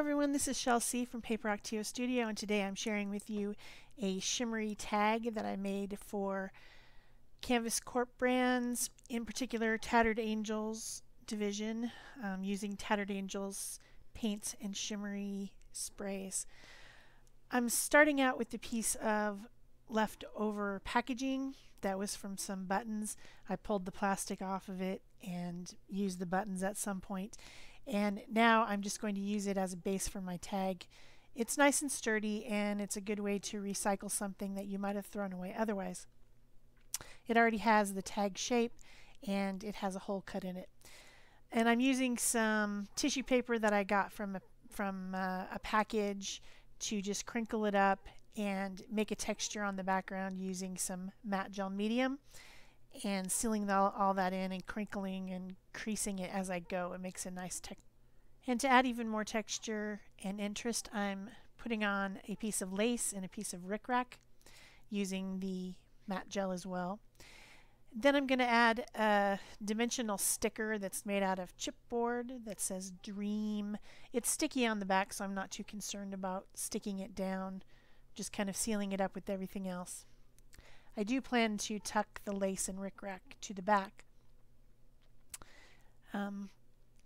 everyone, this is Shel C from Paper Actio Studio, and today I'm sharing with you a shimmery tag that I made for Canvas Corp brands, in particular Tattered Angels division, using Tattered Angels paints and shimmery sprays. I'm starting out with the piece of leftover packaging that was from some buttons. I pulled the plastic off of it and used the buttons at some point. And now I'm just going to use it as a base for my tag. It's nice and sturdy, and it's a good way to recycle something that you might have thrown away otherwise. It already has the tag shape, and it has a hole cut in it. And I'm using some tissue paper that I got from a package to just crinkle it up and make a texture on the background using some matte gel medium, and sealing all that in and crinkling and creasing it as I go. It makes a nice texture. And to add even more texture and interest, I'm putting on a piece of lace and a piece of rickrack using the matte gel as well. Then I'm going to add a dimensional sticker that's made out of chipboard that says Dream. It's sticky on the back, so I'm not too concerned about sticking it down, just kind of sealing it up with everything else. I do plan to tuck the lace and rickrack to the back.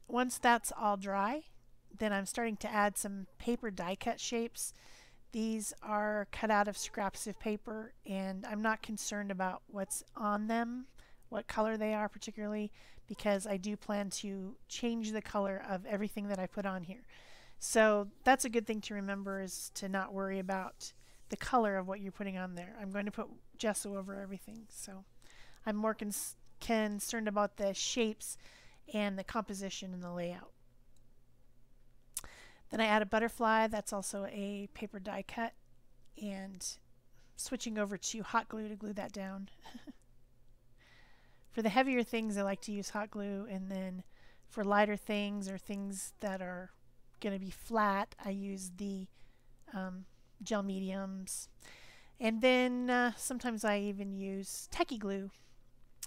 Once that's all dry, then I'm starting to add some paper die cut shapes. These are cut out of scraps of paper, and I'm not concerned about what's on them, what color they are particularly, because I do plan to change the color of everything that I put on here. So that's a good thing to remember, is to not worry about the color of what you're putting on there. I'm going to put gesso over everything, so I'm more concerned about the shapes and the composition and the layout. Then I add a butterfly that's also a paper die cut, and switching over to hot glue to glue that down. For the heavier things, I like to use hot glue, and then for lighter things or things that are going to be flat, I use the gel mediums. And then sometimes I even use tacky glue.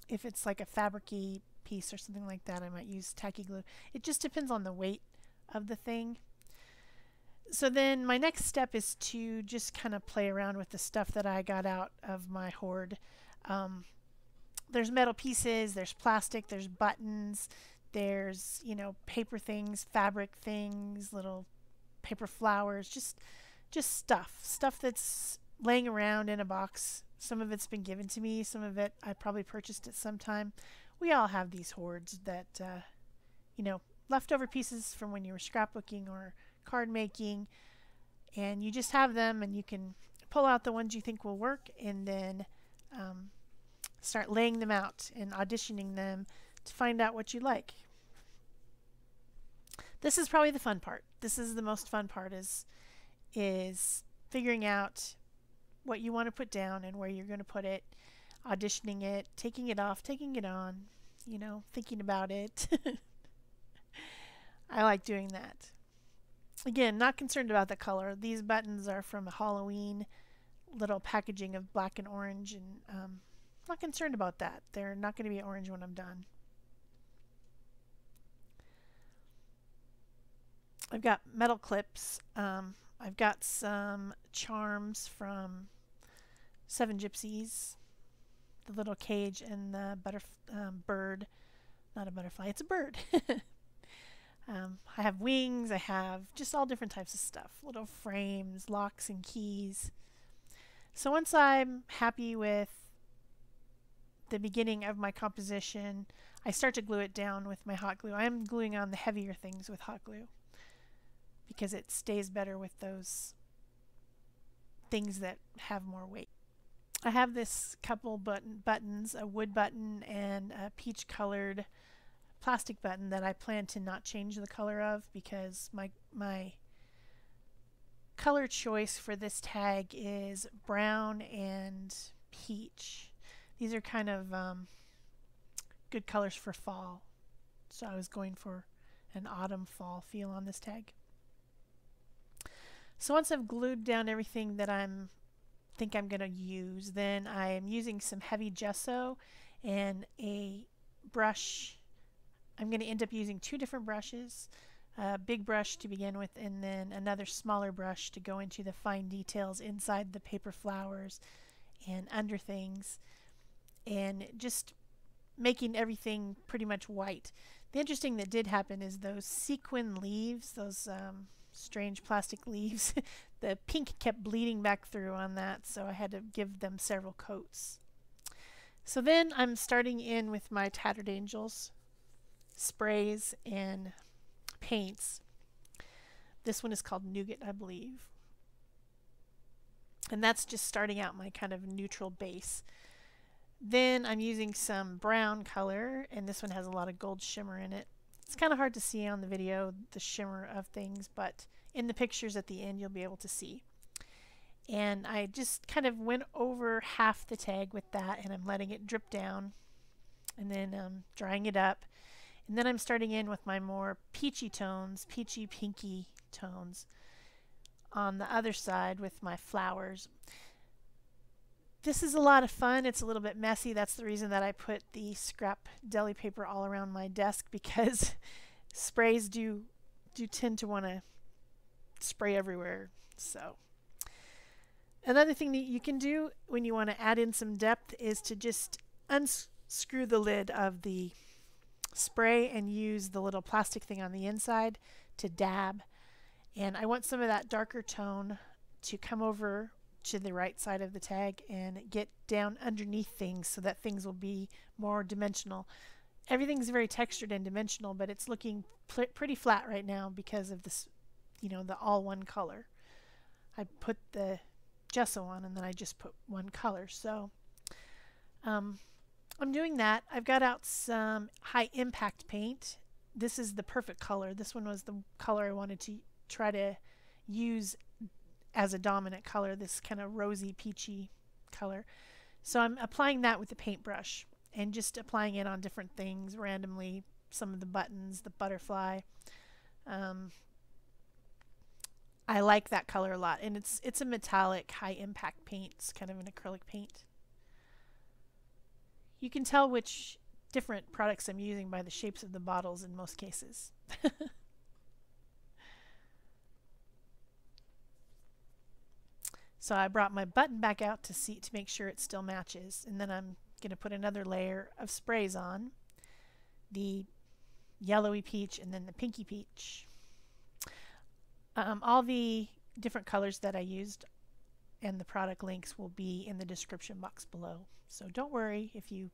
If it's like a fabric-y piece or something like that, I might use tacky glue. It just depends on the weight of the thing. So then my next step is to just kind of play around with the stuff that I got out of my hoard. There's metal pieces, there's plastic, there's buttons, there's, you know, paper things, fabric things, little paper flowers, just stuff that's laying around in a box. Some of it's been given to me, some of it I probably purchased at some time. We all have these hoards that, you know, leftover pieces from when you were scrapbooking or card making, and you just have them, and you can pull out the ones you think will work, and then start laying them out and auditioning them to find out what you like. This is probably the fun part. This is the most fun part, is figuring out what you want to put down and where you're going to put it, auditioning it, taking it off, taking it on, you know, thinking about it. I like doing that. Again, not concerned about the color. These buttons are from a Halloween little packaging of black and orange, and not concerned about that. They're not going to be orange when I'm done. I've got metal clips. I've got some charms from Seven Gypsies, the little cage and the bird. Not a butterfly, it's a bird. I have wings, I have just all different types of stuff, little frames, locks and keys. So once I'm happy with the beginning of my composition, I start to glue it down with my hot glue. I'm gluing on the heavier things with hot glue because it stays better with those things that have more weight. I have this couple buttons, a wood button and a peach colored plastic button that I plan to not change the color of, because my color choice for this tag is brown and peach. These are kind of good colors for fall, so I was going for an autumn fall feel on this tag. So once I've glued down everything that I think I'm going to use, then I am using some heavy gesso and a brush. I'm going to end up using two different brushes. A big brush to begin with, and then another smaller brush to go into the fine details inside the paper flowers and under things, and just making everything pretty much white. The interesting that did happen is those sequin leaves, those strange plastic leaves, the pink kept bleeding back through on that, so I had to give them several coats. So then I'm starting in with my Tattered Angels sprays and paints. This one is called Nougat, I believe. And that's just starting out my kind of neutral base. Then I'm using some brown color, and this one has a lot of gold shimmer in it. It's kind of hard to see on the video, the shimmer of things, but in the pictures at the end you'll be able to see. And I just kind of went over half the tag with that, and I'm letting it drip down, and then drying it up. And then I'm starting in with my more peachy tones, peachy pinky tones on the other side with my flowers. This is a lot of fun. It's a little bit messy. That's the reason that I put the scrap deli paper all around my desk, because sprays do tend to want to spray everywhere. So another thing that you can do when you want to add in some depth is to just unscrew the lid of the spray and use the little plastic thing on the inside to dab. And I want some of that darker tone to come over to the right side of the tag and get down underneath things so that things will be more dimensional. Everything's very textured and dimensional, but it's looking pretty flat right now because of this, you know, the all one color. I put the gesso on and then I just put one color. So I'm doing that. I've got out some high impact paint. This is the perfect color. This one was the color I wanted to try to use as a dominant color, this kind of rosy peachy color. So I'm applying that with the paintbrush and just applying it on different things randomly, some of the buttons, the butterfly. I like that color a lot, and it's a metallic high impact paint. It's kind of an acrylic paint. You can tell which different products I'm using by the shapes of the bottles in most cases. So I brought my button back out to make sure it still matches, and then I'm going to put another layer of sprays on, the yellowy peach and then the pinky peach. All the different colors that I used and the product links will be in the description box below. So don't worry, if you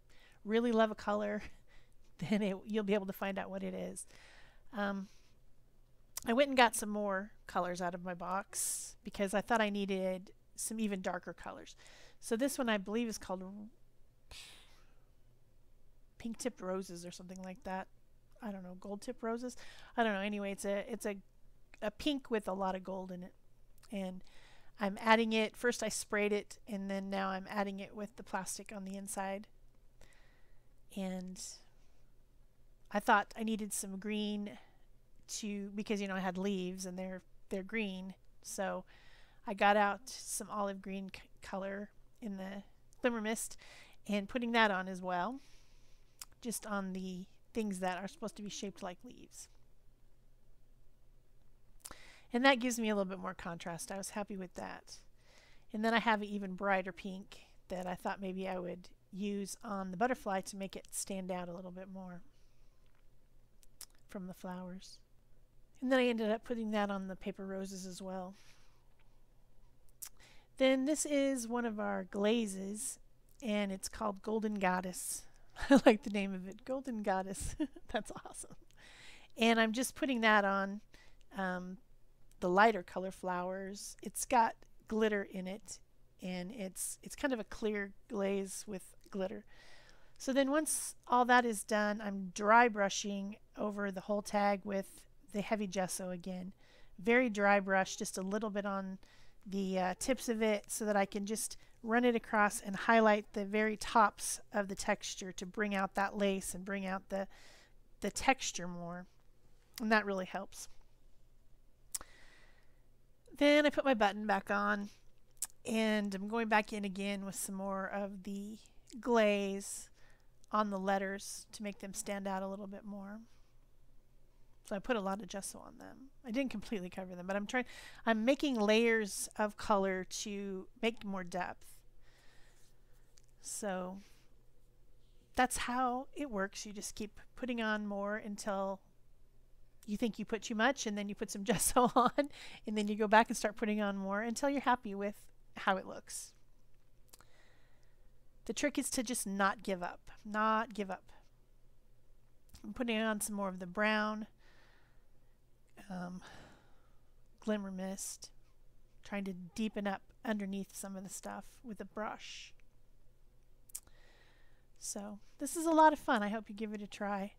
really love a color, then you'll be able to find out what it is. I went and got some more colors out of my box because I thought I needed some even darker colors. So this one I believe is called Pink Tipped Roses or something like that. I don't know, Gold Tipped Roses? I don't know. Anyway, it's a pink with a lot of gold in it. And I'm adding it, first I sprayed it, and then now I'm adding it with the plastic on the inside. And I thought I needed some green because, you know, I had leaves and they're green. So I got out some olive green color in the Glimmer Mist and putting that on as well, just on the things that are supposed to be shaped like leaves. And that gives me a little bit more contrast. I was happy with that. And then I have an even brighter pink that I thought maybe I would use on the butterfly to make it stand out a little bit more from the flowers. And then I ended up putting that on the paper roses as well. Then this is one of our glazes, and it's called Golden Goddess. I like the name of it, Golden Goddess. That's awesome. And I'm just putting that on the lighter color flowers. It's got glitter in it, and it's kind of a clear glaze with glitter. So then once all that is done, I'm dry brushing over the whole tag with the heavy gesso again. Very dry brush, just a little bit on the tips of it so that I can just run it across and highlight the very tops of the texture to bring out that lace and bring out the texture more. And that really helps. Then I put my button back on, and I'm going back in again with some more of the glaze on the letters to make them stand out a little bit more. So I put a lot of gesso on them. I didn't completely cover them, but I'm making layers of color to make more depth. So that's how it works. You just keep putting on more until you think you put too much, and then you put some gesso on, and then you go back and start putting on more until you're happy with how it looks. The trick is to just not give up. Not give up. I'm putting on some more of the brown Glimmer Mist, trying to deepen up underneath some of the stuff with a brush. So this is a lot of fun. I hope you give it a try.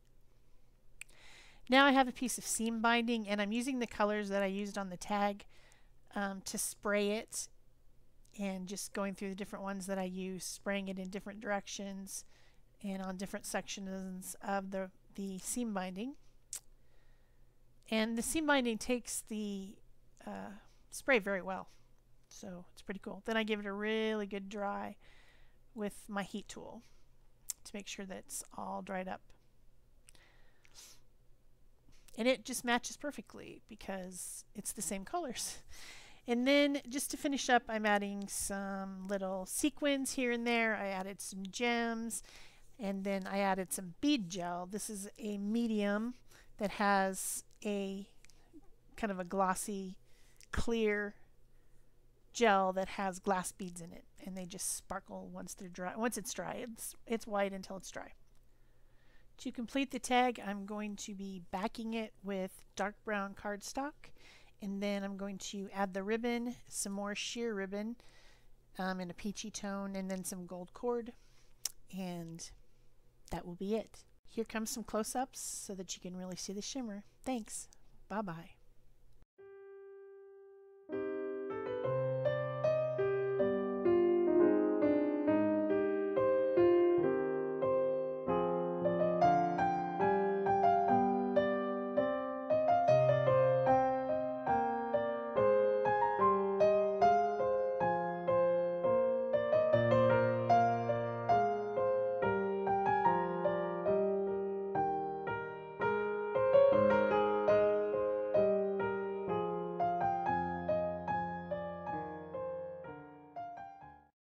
Now I have a piece of seam binding, and I'm using the colors that I used on the tag to spray it, and just going through the different ones that I use, spraying it in different directions and on different sections of the seam binding. And the seam binding takes the spray very well, so it's pretty cool. Then I give it a really good dry with my heat tool to make sure that it's all dried up. And it just matches perfectly because it's the same colors. And then just to finish up, I'm adding some little sequins here and there. I added some gems, and then I added some bead gel. This is a medium that has a kind of a glossy, clear gel that has glass beads in it, and they just sparkle once they're dry. Once it's dry, it's white until it's dry. To complete the tag, I'm going to be backing it with dark brown cardstock, and then I'm going to add the ribbon, some more sheer ribbon in a peachy tone, and then some gold cord, and that will be it. Here comes some close-ups so that you can really see the shimmer. Thanks. Bye-bye.